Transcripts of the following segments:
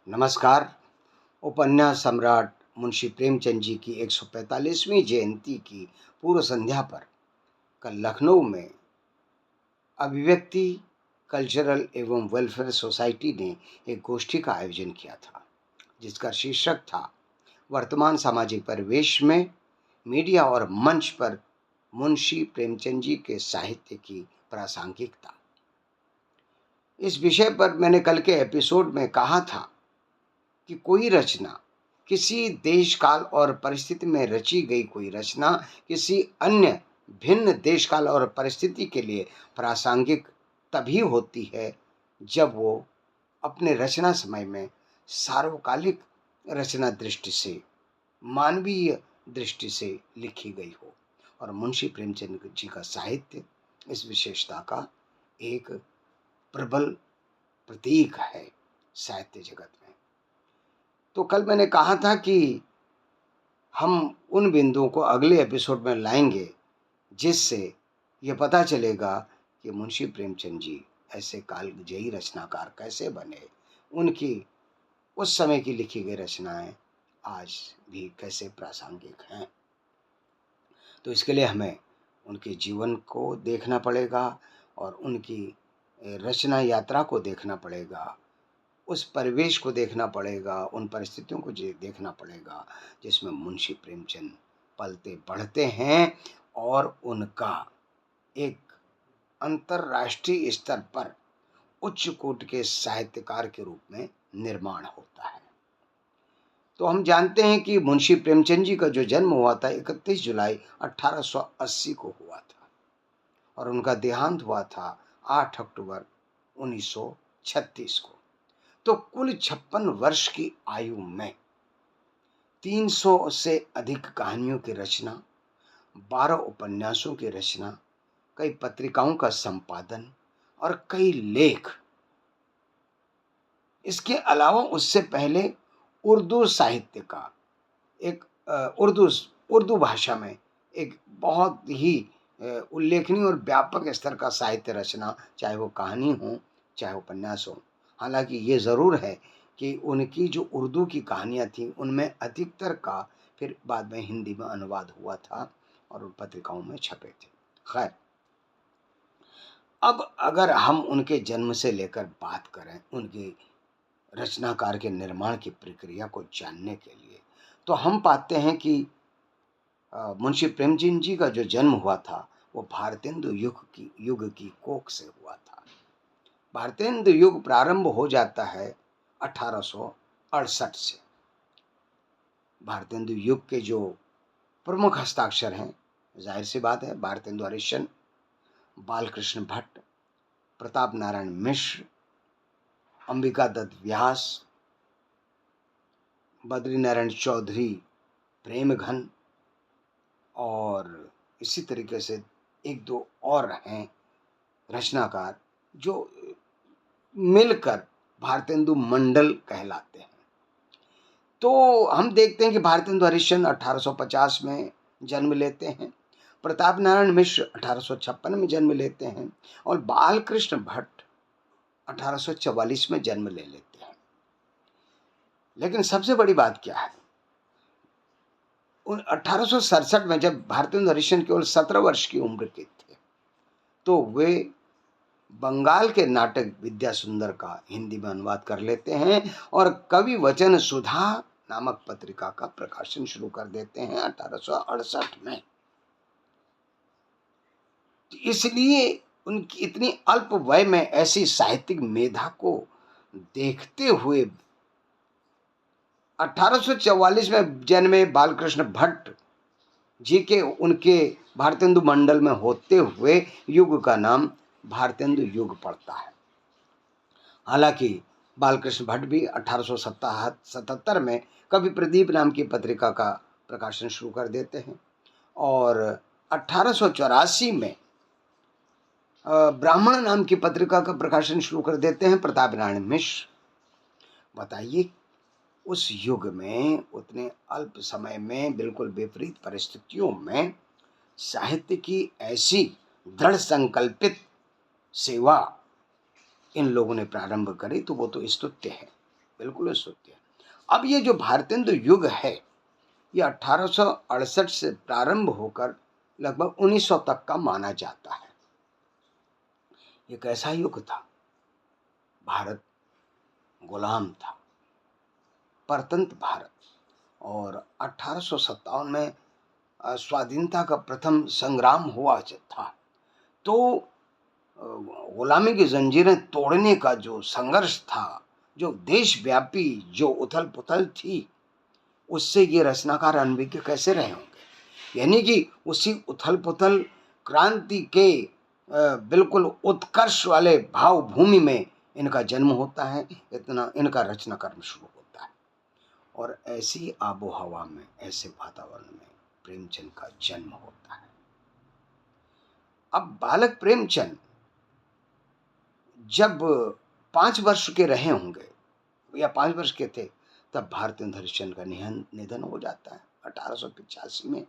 नमस्कार। उपन्यास सम्राट मुंशी प्रेमचंद जी की 145वीं जयंती की पूर्व संध्या पर कल लखनऊ में अभिव्यक्ति कल्चरल एवं वेलफेयर सोसाइटी ने एक गोष्ठी का आयोजन किया था, जिसका शीर्षक था वर्तमान सामाजिक परिवेश में मीडिया और मंच पर मुंशी प्रेमचंद जी के साहित्य की प्रासंगिकता। इस विषय पर मैंने कल के एपिसोड में कहा था कि कोई रचना किसी देश काल और परिस्थिति में रची गई कोई रचना किसी अन्य भिन्न देश काल और परिस्थिति के लिए प्रासंगिक तभी होती है जब वो अपने रचना समय में सार्वकालिक रचना दृष्टि से, मानवीय दृष्टि से लिखी गई हो। और मुंशी प्रेमचंद जी का साहित्य इस विशेषता का एक प्रबल प्रतीक है साहित्य जगत में। तो कल मैंने कहा था कि हम उन बिंदुओं को अगले एपिसोड में लाएंगे जिससे यह पता चलेगा कि मुंशी प्रेमचंद जी ऐसे कालजयी रचनाकार कैसे बने, उनकी उस समय की लिखी गई रचनाएं आज भी कैसे प्रासंगिक हैं। तो इसके लिए हमें उनके जीवन को देखना पड़ेगा और उनकी रचना यात्रा को देखना पड़ेगा, उस परिवेश को देखना पड़ेगा, उन परिस्थितियों को देखना पड़ेगा जिसमें मुंशी प्रेमचंद पलते बढ़ते हैं और उनका एक अंतर्राष्ट्रीय स्तर पर उच्च कोटि के साहित्यकार के रूप में निर्माण होता है। तो हम जानते हैं कि मुंशी प्रेमचंद जी का जो जन्म हुआ था 31 जुलाई 1880 को हुआ था और उनका देहांत हुआ था 8 अक्टूबर 1936 को। तो कुल 56 वर्ष की आयु में 300 से अधिक कहानियों की रचना, 12 उपन्यासों की रचना, कई पत्रिकाओं का संपादन और कई लेख। इसके अलावा उससे पहले उर्दू साहित्य का एक उर्दू भाषा में एक बहुत ही उल्लेखनीय और व्यापक स्तर का साहित्य रचना, चाहे वो कहानी हो चाहे उपन्यास हो। हालांकि ये ज़रूर है कि उनकी जो उर्दू की कहानियाँ थीं उनमें अधिकतर का फिर बाद में हिंदी में अनुवाद हुआ था और उन पत्रिकाओं में छपे थे। खैर, अब अगर हम उनके जन्म से लेकर बात करें उनकी रचनाकार के निर्माण की प्रक्रिया को जानने के लिए, तो हम पाते हैं कि मुंशी प्रेमचंद जी का जो जन्म हुआ था वो भारतेंदु युग की कोख से हुआ था। भारतेंदु युग प्रारंभ हो जाता है 1868 से। भारतेंदु युग के जो प्रमुख हस्ताक्षर हैं, जाहिर सी बात है, भारतेंदु हरिश्चंद्र, बालकृष्ण भट्ट, प्रताप नारायण मिश्र, अंबिका दत्त व्यास, बद्री नारायण चौधरी, प्रेमघन और इसी तरीके से एक दो और हैं रचनाकार जो मिलकर भारतेंदु मंडल कहलाते हैं। तो हम देखते हैं कि भारतेंदु हरिश्चंद्र 1850 में जन्म लेते हैं, प्रताप नारायण मिश्र 1856 में जन्म लेते हैं और बालकृष्ण भट्ट 1844 में जन्म ले लेते हैं। लेकिन सबसे बड़ी बात क्या है, 1867 में जब भारतेंदु हरिश्चंद्र केवल 17 वर्ष की उम्र के थे तो वे बंगाल के नाटक विद्या सुंदर का हिंदी में अनुवाद कर लेते हैं और कवि वचन सुधा नामक पत्रिका का प्रकाशन शुरू कर देते हैं 1868 में। इसलिए उनकी इतनी अल्प वय में ऐसी साहित्यिक मेधा को देखते हुए 1844 में जन्मे बालकृष्ण भट्ट जी के उनके भारतेंदु मंडल में होते हुए युग का नाम भारतेंदु युग पड़ता है। हालांकि बालकृष्ण भट्ट भी 1877 में कवि प्रदीप नाम की पत्रिका का प्रकाशन शुरू कर देते हैं और 1884 में ब्राह्मण नाम की पत्रिका का प्रकाशन शुरू कर देते हैं प्रताप नारायण मिश्र। बताइए, उस युग में उतने अल्प समय में बिल्कुल विपरीत परिस्थितियों में साहित्य की ऐसी दृढ़ संकल्पित सेवा इन लोगों ने प्रारंभ करी, तो वो तो स्तुत्य है। बिल्कुल स्तुत्य। अब ये जो भारतेंदु युग है, ये 1868 से प्रारंभ होकर लगभग 1900 तक का माना जाता है। ये कैसा युग था? भारत गुलाम था, परतंत्र भारत। और 1857 में स्वाधीनता का प्रथम संग्राम हुआ था। तो गुलामी की जंजीरें तोड़ने का जो संघर्ष था, जो देशव्यापी जो उथल पुथल थी, उससे ये रचनाकार अनभिज्ञ कैसे रहे होंगे? यानी कि उसी उथल पुथल क्रांति के बिल्कुल उत्कर्ष वाले भाव भूमि में इनका जन्म होता है, इतना इनका रचना कर्म शुरू होता है। और ऐसी आबो हवा में, ऐसे वातावरण में प्रेमचंद का जन्म होता है। अब बालक प्रेमचंद जब 5 वर्ष के रहे होंगे या 5 वर्ष के थे, तब भारतेंदु हरिश्चंद्र का निधन हो जाता है 1885 में।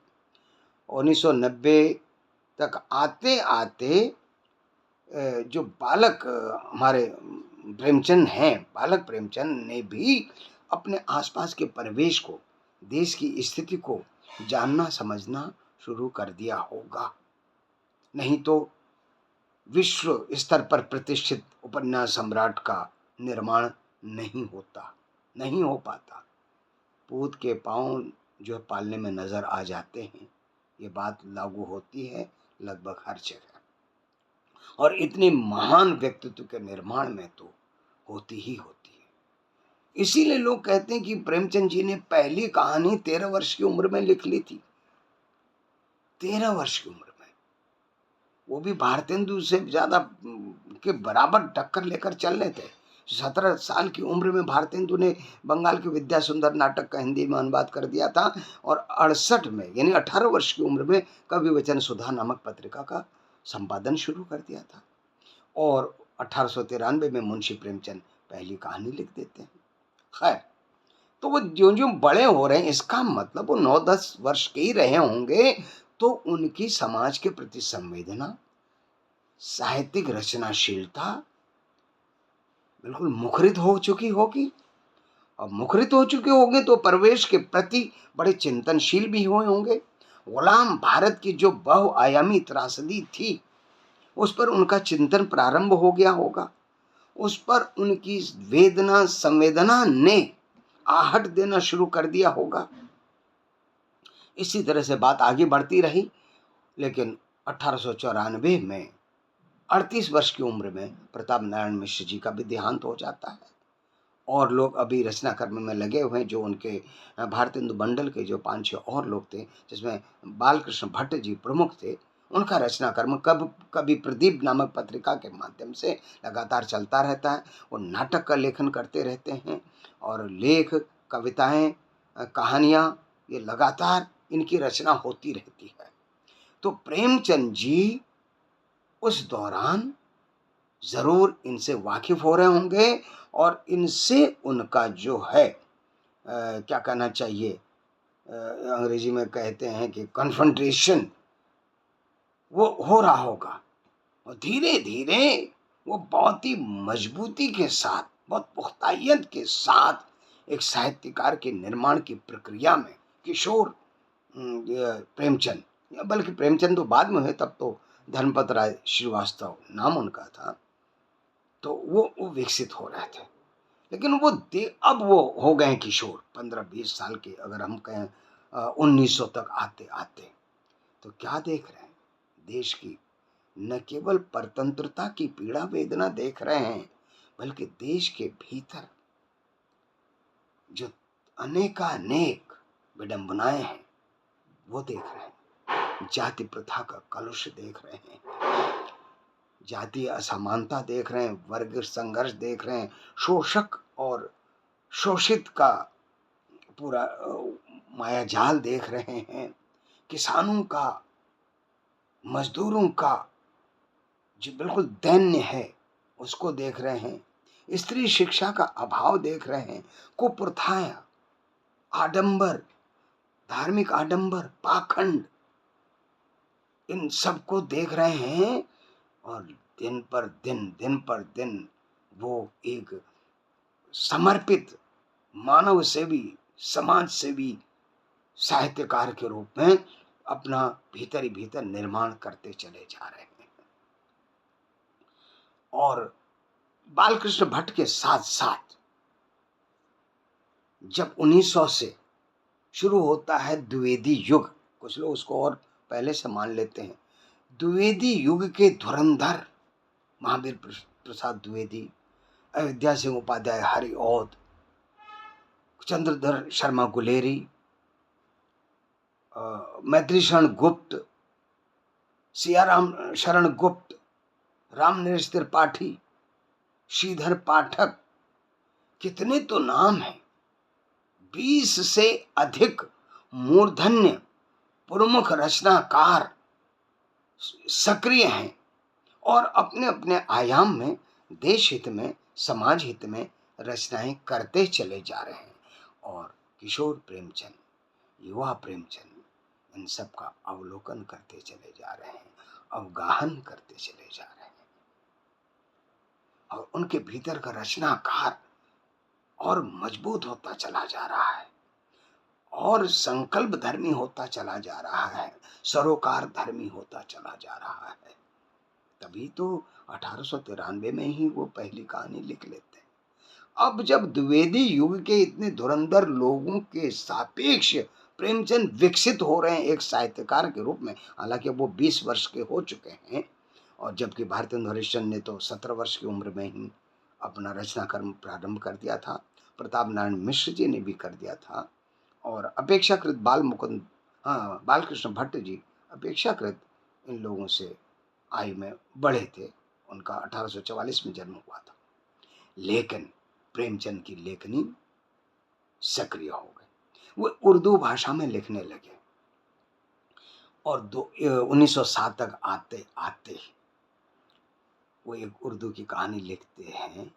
1990 तक आते आते जो बालक हमारे प्रेमचंद हैं, बालक प्रेमचंद ने भी अपने आसपास के परिवेश को, देश की स्थिति को जानना समझना शुरू कर दिया होगा। नहीं तो विश्व स्तर पर प्रतिष्ठित उपन्यास सम्राट का निर्माण नहीं हो पाता। पूत के पांव जो पालने में नजर आ जाते हैं, ये बात लागू होती है लगभग हर जगह। और इतने महान व्यक्तित्व के निर्माण में तो होती ही होती है। इसीलिए लोग कहते हैं कि प्रेमचंद जी ने पहली कहानी 13 वर्ष की उम्र में लिख ली थी। 13 वर्ष की उम्र में, वो भी भारतेंदु से ज्यादा के बराबर टक्कर लेकर चल रहे थे। 17 साल की उम्र में भारतेंदु ने बंगाल के विद्या सुंदर नाटक का हिंदी में अनुवाद कर दिया था, और 68 में यानी 18 वर्ष की उम्र में कवि वचन सुधा नामक पत्रिका का संपादन शुरू कर दिया था। और 1893 में मुंशी प्रेमचंद पहली कहानी लिख देते हैं। खैर, तो वो ज्यों ज्यों बड़े हो रहे हैं, इसका मतलब वो 9-10 वर्ष के ही रहे होंगे, तो उनकी समाज के प्रति संवेदना, साहित्यिक रचनाशीलता बिल्कुल मुखरित हो चुकी होगी। और मुखरित हो चुके होंगे तो परिवेश के प्रति बड़े चिंतनशील भी हुए होंगे। गुलाम भारत की जो बहुआयामी त्रासदी थी, उस पर उनका चिंतन प्रारंभ हो गया होगा। उस पर उनकी वेदना संवेदना ने आहट देना शुरू कर दिया होगा। इसी तरह से बात आगे बढ़ती रही, लेकिन 1894 में 38 वर्ष की उम्र में प्रताप नारायण मिश्र जी का भी देहांत हो जाता है। और लोग अभी रचना कर्म में लगे हुए हैं, जो उनके भारतेंदु मंडल के जो 5-6 और लोग थे, जिसमें बालकृष्ण भट्ट जी प्रमुख थे। उनका रचना कर्म कभी प्रदीप नामक पत्रिका के माध्यम से लगातार चलता रहता है। वो नाटक का लेखन करते रहते हैं, और लेख, कविताएं, कहानियाँ, ये लगातार इनकी रचना होती रहती है। तो प्रेमचंद जी उस दौरान ज़रूर इनसे वाकिफ़ हो रहे होंगे, और इनसे उनका जो है क्या कहना चाहिए, अंग्रेजी में कहते हैं कि कन्फ्रंटेशन, वो हो रहा होगा। और धीरे धीरे वो बहुत ही मजबूती के साथ, बहुत पुख्तायत के साथ एक साहित्यकार के निर्माण की प्रक्रिया में किशोर प्रेमचंद, बल्कि प्रेमचंद तो बाद में हुए, तब तो धर्मपत राय श्रीवास्तव नाम उनका था, तो वो विकसित हो रहे थे। लेकिन अब वो हो गए किशोर, 15-20 साल के, अगर हम कहें 1900 तक आते आते, तो क्या देख रहे हैं? देश की न केवल परतंत्रता की पीड़ा वेदना देख रहे हैं, बल्कि देश के भीतर जो अनेकानेक विडंबनाएं हैं, वो देख रहे हैं। जाति प्रथा का कलुष देख रहे हैं, जातीय असमानता देख रहे हैं, वर्ग संघर्ष देख रहे हैं, शोषक और शोषित का पूरा मायाजाल देख रहे हैं, किसानों का, मजदूरों का जो बिल्कुल दैन्य है उसको देख रहे हैं, स्त्री शिक्षा का अभाव देख रहे हैं, कुप्रथाएं, आडंबर, धार्मिक आडंबर, पाखंड, इन सबको देख रहे हैं। और दिन पर दिन वो एक समर्पित मानव सेवी, समाज सेवी साहित्यकार के रूप में अपना भीतर ही भीतर निर्माण करते चले जा रहे हैं। और बालकृष्ण भट्ट के साथ साथ जब 1900 से शुरू होता है द्विवेदी युग, कुछ लोग उसको और पहले से मान लेते हैं, द्विवेदी युग के धुरंधर महावीर प्रसाद द्विवेदी, अयोध्या सिंह उपाध्याय हरिऔध, चंद्रधर शर्मा गुलेरी, मैत्री शरण गुप्त, सियाराम शरण गुप्त, रामनरेश त्रिपाठी, श्रीधर पाठक, कितने तो नाम हैं। 20 से अधिक मूर्धन्य प्रमुख रचनाकार सक्रिय हैं और अपने अपने आयाम में देश हित में, समाज हित में रचनाएं करते चले जा रहे हैं। और किशोर प्रेमचंद, युवा प्रेमचंद इन सब का अवलोकन करते चले जा रहे हैं, अवगाहन करते चले जा रहे हैं और उनके भीतर का रचनाकार और मजबूत होता चला जा रहा है और संकल्प धर्मी होता चला जा रहा है, सरोकार धर्मी होता चला जा रहा है। तभी तो 1893 में ही वो पहली कहानी लिख लेते हैं। अब जब द्विवेदी युग के इतने धुरंधर लोगों के सापेक्ष प्रेमचंद विकसित हो रहे हैं एक साहित्यकार के रूप में, हालांकि वो 20 वर्ष के हो चुके हैं, और जबकि भारतेंदु हरिश्चंद्र ने तो 17 वर्ष की उम्र में ही अपना रचना कर्म प्रारंभ कर दिया था, प्रताप नारायण मिश्र जी ने भी कर दिया था, और अपेक्षाकृत बालकृष्ण भट्ट जी अपेक्षाकृत इन लोगों से आयु में बड़े थे, उनका 1844 में जन्म हुआ था। लेकिन प्रेमचंद की लेखनी सक्रिय हो गई, वो उर्दू भाषा में लिखने लगे और 1907 तक आते आते वो एक उर्दू की कहानी लिखते हैं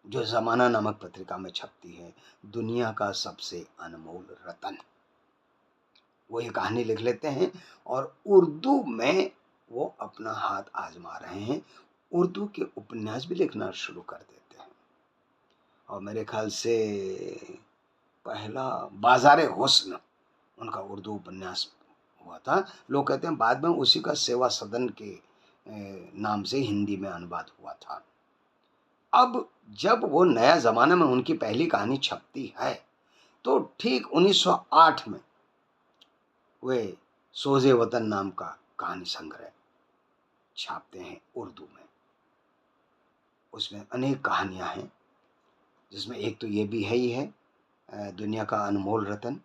जो ज़माना नामक पत्रिका में छपती है, दुनिया का सबसे अनमोल रतन। वो ये कहानी लिख लेते हैं और उर्दू में वो अपना हाथ आजमा रहे हैं, उर्दू के उपन्यास भी लिखना शुरू कर देते हैं। और मेरे ख्याल से पहला बाज़ारे हुस्न उनका उर्दू उपन्यास हुआ था। लोग कहते हैं बाद में उसी का सेवा सदन के नाम से हिंदी में अनुवाद हुआ था। अब जब वो नया ज़माना में उनकी पहली कहानी छपती है तो ठीक 1908 में वे सोज़े वतन नाम का कहानी संग्रह छापते हैं उर्दू में। उसमें अनेक कहानियां हैं, जिसमें एक तो ये भी है ही है, दुनिया का अनमोल रतन।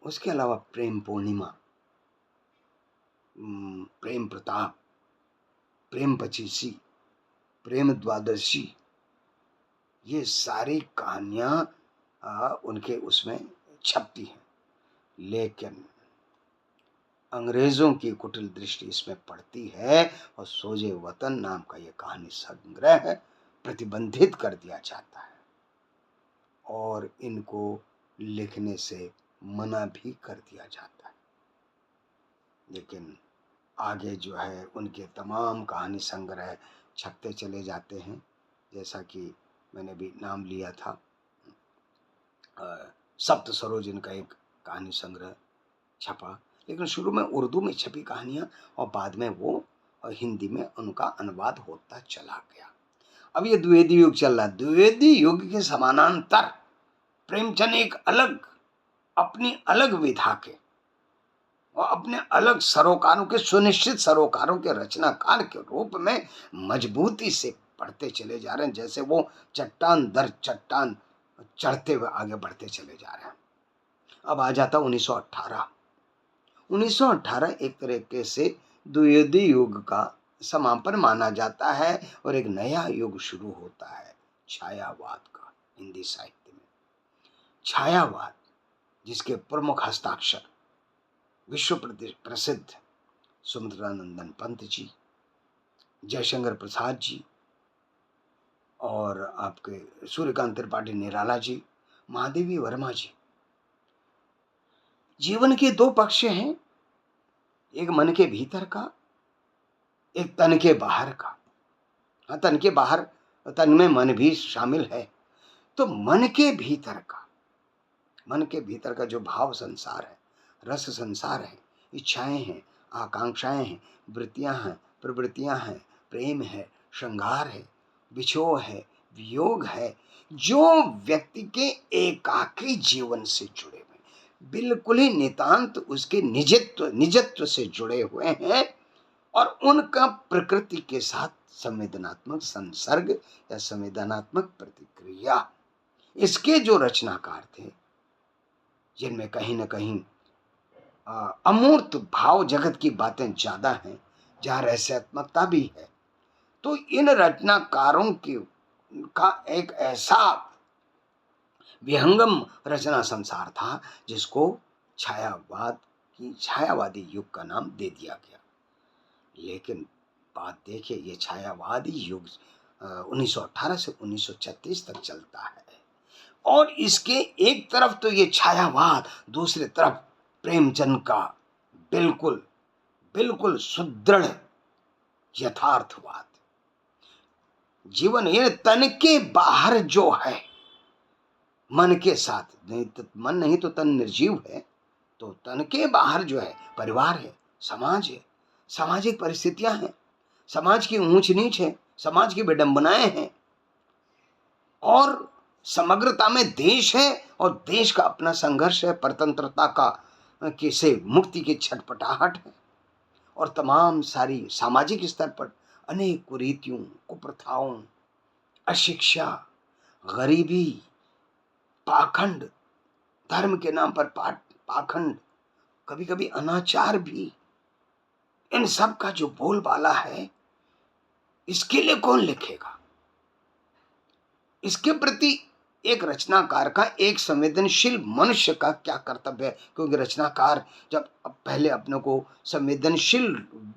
उसके अलावा प्रेम पूर्णिमा, प्रेम प्रताप, प्रेम पचीसी, प्रेम द्वादशी, ये सारी कहानियां उनके उसमें छपती हैं। लेकिन अंग्रेज़ों की कुटिल दृष्टि इसमें पड़ती है और सोजे वतन नाम का ये कहानी संग्रह प्रतिबंधित कर दिया जाता है और इनको लिखने से मना भी कर दिया जाता है। लेकिन आगे जो है उनके तमाम कहानी संग्रह छपते चले जाते हैं, जैसा कि मैंने भी नाम लिया था, सप्त सरोज इनका एक कहानी संग्रह छपा, लेकिन शुरू में उर्दू में छपी कहानियाँ और बाद में वो हिंदी में उनका अनुवाद होता चला गया। अब ये द्विवेदी युग चल रहा है। द्विवेदी युग के समानांतर प्रेमचंद एक अलग, अपनी अलग विधा के और अपने अलग सरोकारों के, सुनिश्चित सरोकारों के रचनाकार के रूप में मजबूती से पढ़ते चले जा रहे हैं, जैसे वो चट्टान दर चट्टान चढ़ते हुए आगे बढ़ते चले जा रहे हैं। अब आ जाता 1918। 1918 एक तरीके से द्विवेदी युग का समापन माना जाता है और एक नया युग शुरू होता है छायावाद का हिंदी साहित्य में। छायावाद जिसके प्रमुख हस्ताक्षर विश्व प्रसिद्ध सुमित्रानंदन पंत जी, जयशंकर प्रसाद जी और आपके सूर्यकांत त्रिपाठी निराला जी, महादेवी वर्मा जी। जीवन के दो पक्ष हैं, एक मन के भीतर का, एक तन के बाहर का। हाँ, तन के बाहर, तन में मन भी शामिल है, तो मन के भीतर का जो भाव संसार है, रस संसार है, इच्छाएं हैं, आकांक्षाएं हैं, वृत्तियां हैं, प्रवृत्तियां हैं, प्रेम है, श्रृंगार है, विछोह है, वियोग है, जो व्यक्ति के एकाकी जीवन से जुड़े हुए, बिल्कुल ही नितांत उसके निजत्व से जुड़े हुए हैं, और उनका प्रकृति के साथ संवेदनात्मक संसर्ग या संवेदनात्मक प्रतिक्रिया, इसके जो रचनाकार थे, जिनमें कहीं न कहीं अमूर्त भाव जगत की बातें ज्यादा हैं, जहाँ रहस्यात्मकता भी है, तो इन रचनाकारों की का एक ऐसा विहंगम रचना संसार था जिसको छायावादी युग का नाम दे दिया गया। लेकिन बात देखिए, ये छायावादी युग 1918 से 1936 तक चलता है, और इसके एक तरफ तो ये छायावाद, दूसरी तरफ प्रेमचंद का बिल्कुल बिल्कुल सुदृढ़ यथार्थवाद। जीवन ये तन के बाहर जो है, मन के साथ नहीं तो मन नहीं तो तन निर्जीव है, तो तन के बाहर जो है परिवार है, समाज है, सामाजिक परिस्थितियां हैं, समाज की ऊंच नीच है, समाज की विडंबनाएं हैं, और समग्रता में देश है, और देश का अपना संघर्ष है, परतंत्रता का से मुक्ति की छटपटाहट है, और तमाम सारी सामाजिक स्तर पर अनेक कुरीतियों, कुप्रथाओं, अशिक्षा, गरीबी, पाखंड, धर्म के नाम पर पाखंड, कभी कभी अनाचार भी, इन सब का जो बोलबाला है, इसके लिए कौन लिखेगा? इसके प्रति एक रचनाकार का, एक संवेदनशील मनुष्य का क्या कर्तव्य है? क्योंकि रचनाकार जब पहले अपने को संवेदनशील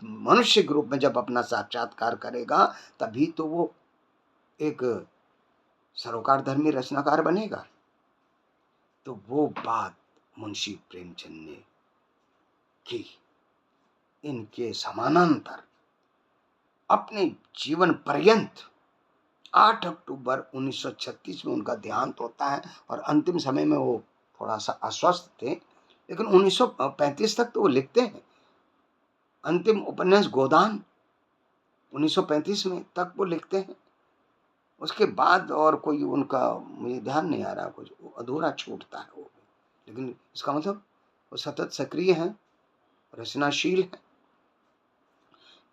मनुष्य के रूप में जब अपना साक्षात्कार करेगा, तभी तो वो एक सरोकार धर्मी रचनाकार बनेगा। तो वो बात मुंशी प्रेमचंद ने की। इनके समानांतर अपने जीवन पर्यंत 8 अक्टूबर 1936 में उनका देहांत होता है, और अंतिम समय में वो थोड़ा सा अस्वस्थ थे, लेकिन 1935 तक तो वो लिखते हैं। अंतिम उपन्यास गोदान 1935 में तक वो लिखते हैं। उसके बाद और कोई उनका मुझे ध्यान नहीं आ रहा, कुछ अधूरा छूटता है वो। लेकिन इसका मतलब वो सतत सक्रिय हैं, रचनाशील हैं।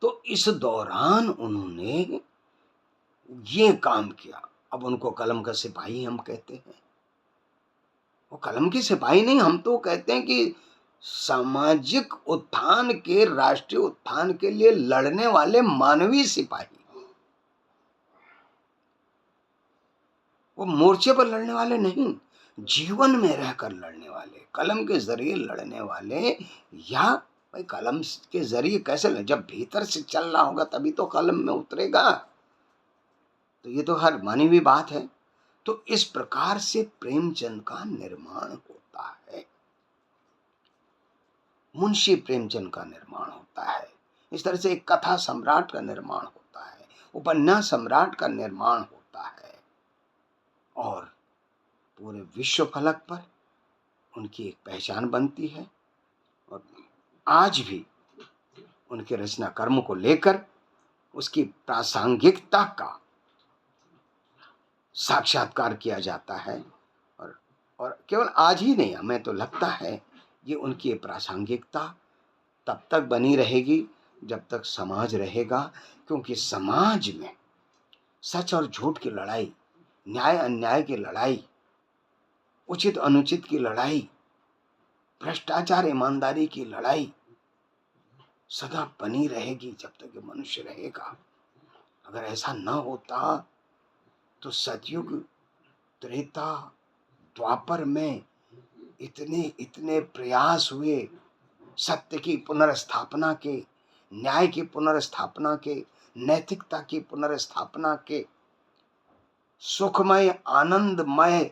तो इस दौरान उन्होंने ये काम किया। अब उनको कलम का सिपाही हम कहते हैं। वो कलम के सिपाही नहीं, हम तो कहते हैं कि सामाजिक उत्थान के, राष्ट्रीय उत्थान के लिए लड़ने वाले मानवीय सिपाही। वो मोर्चे पर लड़ने वाले नहीं, जीवन में रहकर लड़ने वाले, कलम के जरिए लड़ने वाले। या भाई कलम के जरिए कैसे जब भीतर से चल रहा होगा तभी तो कलम में उतरेगा। तो ये तो हर मानी हुई बात है। तो इस प्रकार से प्रेमचंद का निर्माण होता है, मुंशी प्रेमचंद का निर्माण होता है। इस तरह से एक कथा सम्राट का निर्माण होता है, उपन्यास सम्राट का निर्माण होता है, और पूरे विश्व फलक पर उनकी एक पहचान बनती है। और आज भी उनके रचना कर्म को लेकर उसकी प्रासंगिकता का साक्षात्कार किया जाता है। और केवल आज ही नहीं, हमें तो लगता है ये उनकी प्रासंगिकता तब तक बनी रहेगी जब तक समाज रहेगा। क्योंकि समाज में सच और झूठ की लड़ाई, न्याय अन्याय की लड़ाई, उचित अनुचित की लड़ाई, भ्रष्टाचार ईमानदारी की लड़ाई सदा बनी रहेगी जब तक ये मनुष्य रहेगा। अगर ऐसा न होता तो सतयुग, त्रेता, द्वापर में इतने इतने प्रयास हुए सत्य की पुनर्स्थापना के, न्याय की पुनर्स्थापना के, नैतिकता की पुनर्स्थापना के, सुखमय आनंदमय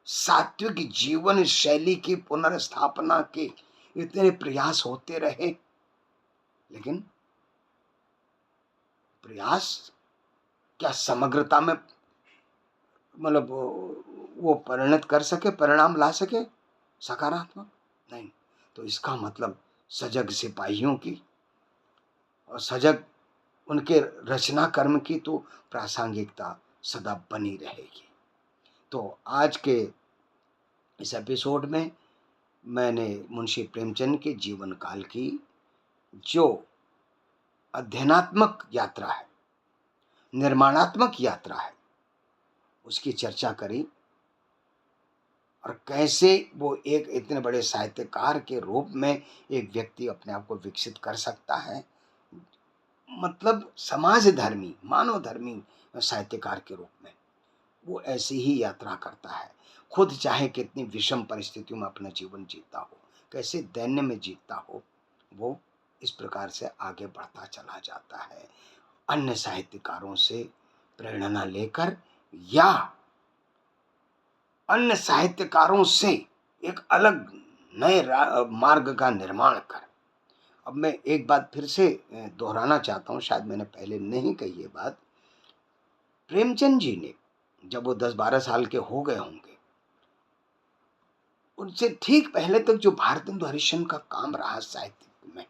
सात्विक जीवन शैली की पुनर्स्थापना के इतने प्रयास होते रहे। लेकिन प्रयास क्या समग्रता में मतलब वो परिणत कर सके, परिणाम ला सके सकारात्मक? नहीं। तो इसका मतलब सजग सिपाहियों की और सजग उनके रचना कर्म की तो प्रासंगिकता सदा बनी रहेगी। तो आज के इस एपिसोड में मैंने मुंशी प्रेमचंद के जीवन काल की जो अध्ययनात्मक यात्रा है, निर्माणात्मक यात्रा है, उसकी चर्चा करी और कैसे वो एक इतने बड़े साहित्यकार के रूप में एक व्यक्ति अपने आप को विकसित कर सकता है, मतलब समाज धर्मी, मानव धर्मी साहित्यकार के रूप में वो ऐसी ही यात्रा करता है। खुद चाहे कितनी विषम परिस्थितियों में अपना जीवन जीता हो, कैसे दैन्य में जीता हो, वो इस प्रकार से आगे बढ़ता चला जाता है, अन्य साहित्यकारों से प्रेरणा लेकर या अन्य साहित्यकारों से एक अलग नए मार्ग का निर्माण कर। अब मैं एक बात फिर से दोहराना चाहता हूँ, शायद मैंने पहले नहीं कही ये बात। प्रेमचंद जी ने जब वो 10-12 साल के हो गए होंगे, उनसे ठीक पहले तक जो भारतेंदु हरिश्चंद्र का काम रहा साहित्य में,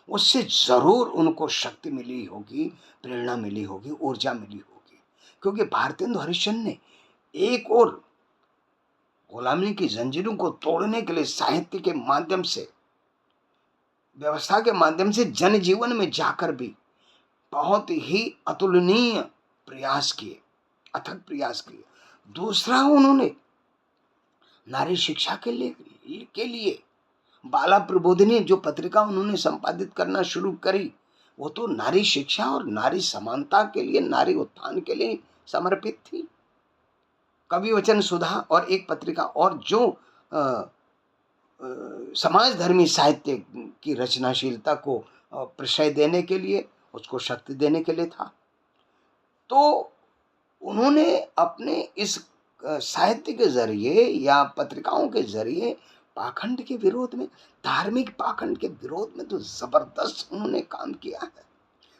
उससे जरूर उनको शक्ति मिली होगी, प्रेरणा मिली होगी, ऊर्जा मिली होगी। क्योंकि भारतेंदु हरिश्चंद्र ने एक और गुलामी की जंजीरों को तोड़ने के लिए साहित्य के माध्यम से, व्यवस्था के माध्यम से जनजीवन में जाकर भी बहुत ही अतुलनीय प्रयास किए, अथक प्रयास किए। दूसरा, उन्होंने नारी शिक्षा के लिए बाला प्रबोधिनी जो पत्रिका उन्होंने संपादित करना शुरू करी, वो तो नारी शिक्षा और नारी समानता के लिए, नारी उत्थान के लिए समर्पित थी। कवि वचन सुधा और एक पत्रिका और जो समाज धर्मी साहित्य की रचनाशीलता को प्रशय देने के लिए, उसको शक्ति देने के लिए था। तो उन्होंने अपने इस साहित्य के जरिए या पत्रिकाओं के जरिए पाखंड के विरोध में, धार्मिक पाखंड के विरोध में तो जबरदस्त उन्होंने काम किया है।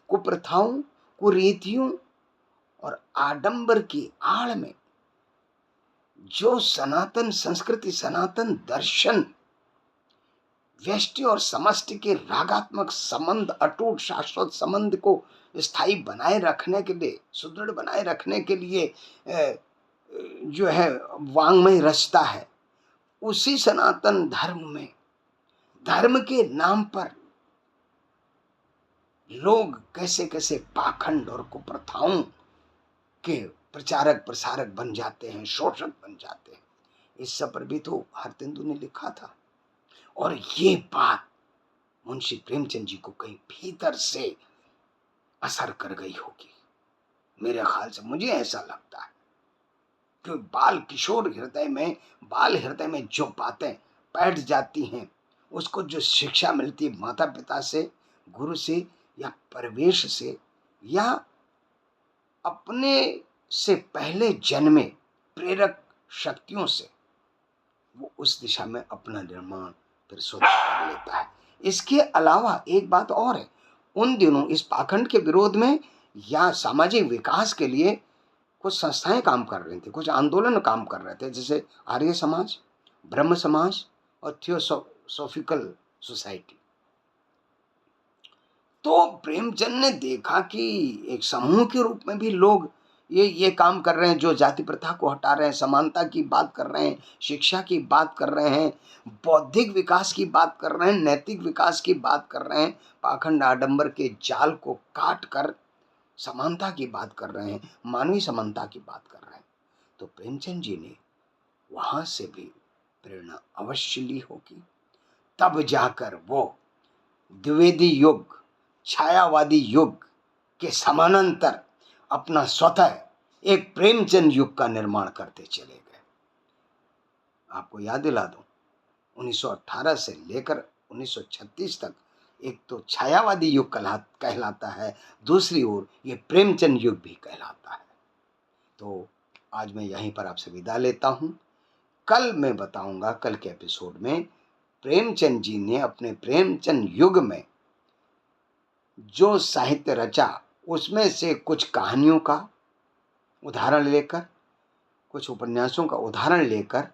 कुप्रथाओं, कुरीतियों और आडंबर की आड़ में जो सनातन संस्कृति, सनातन दर्शन, व्यष्टि और समष्टि के रागात्मक संबंध, अटूट शाश्वत संबंध को स्थायी बनाए रखने के लिए, सुदृढ़ बनाए रखने के लिए जो है वांग्मय रचता है, उसी सनातन धर्म में धर्म के नाम पर लोग कैसे कैसे पाखंड और कुप्रथाओं के प्रचारक प्रसारक बन जाते हैं, शोषक बन जाते हैं, इस सब पर भी तो भारतेंदु ने लिखा था। और ये बात मुंशी प्रेमचंद जी को कहीं भीतर से असर कर गई होगी, मेरे ख्याल से, मुझे ऐसा लगता है कि बाल किशोर हृदय में, बाल हृदय में जो बातें बैठ जाती हैं, उसको जो शिक्षा मिलती है माता पिता से, गुरु से या परिवेश से या अपने से पहले जन्मे प्रेरक शक्तियों से, वो उस दिशा में अपना निर्माण फिर स्वतः कर लेता है। इसके अलावा एक बात और है, उन दिनों इस पाखंड के विरोध में या सामाजिक विकास के लिए कुछ संस्थाएं काम कर रही थी, कुछ आंदोलन काम कर रहे थे, जैसे आर्य समाज, ब्रह्म समाज और थियोसॉफिकल सोसाइटी। तो प्रेमचंद ने देखा कि एक समूह के रूप में भी लोग ये काम कर रहे हैं, जो जाति प्रथा को हटा रहे हैं, समानता की बात कर रहे हैं, शिक्षा की बात कर रहे हैं, बौद्धिक विकास की बात कर रहे हैं, नैतिक विकास की बात कर रहे हैं, पाखंड आडंबर के जाल को काट कर समानता की बात कर रहे हैं, मानवीय समानता की बात कर रहे हैं। तो प्रेमचंद जी ने वहां से भी प्रेरणा अवश्य ली होगी, तब जाकर वो द्विवेदी युग, छायावादी युग के समानांतर अपना स्वतः एक प्रेमचंद युग का निर्माण करते चले गए। आपको याद दिला दूं, 1918 से लेकर 1936 तक एक तो छायावादी युग कहलाता है, दूसरी ओर ये प्रेमचंद युग भी कहलाता है। तो आज मैं यहीं पर आपसे विदा लेता हूं। कल मैं बताऊंगा, कल के एपिसोड में प्रेमचंद जी ने अपने प्रेमचंद युग में जो साहित्य रचा, उसमें से कुछ कहानियों का उदाहरण लेकर कुछ उपन्यासों का उदाहरण लेकर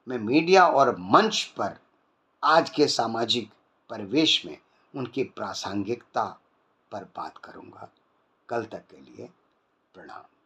मैं मीडिया और मंच पर आज के सामाजिक परिवेश में उनकी प्रासंगिकता पर बात करूंगा। कल तक के लिए प्रणाम।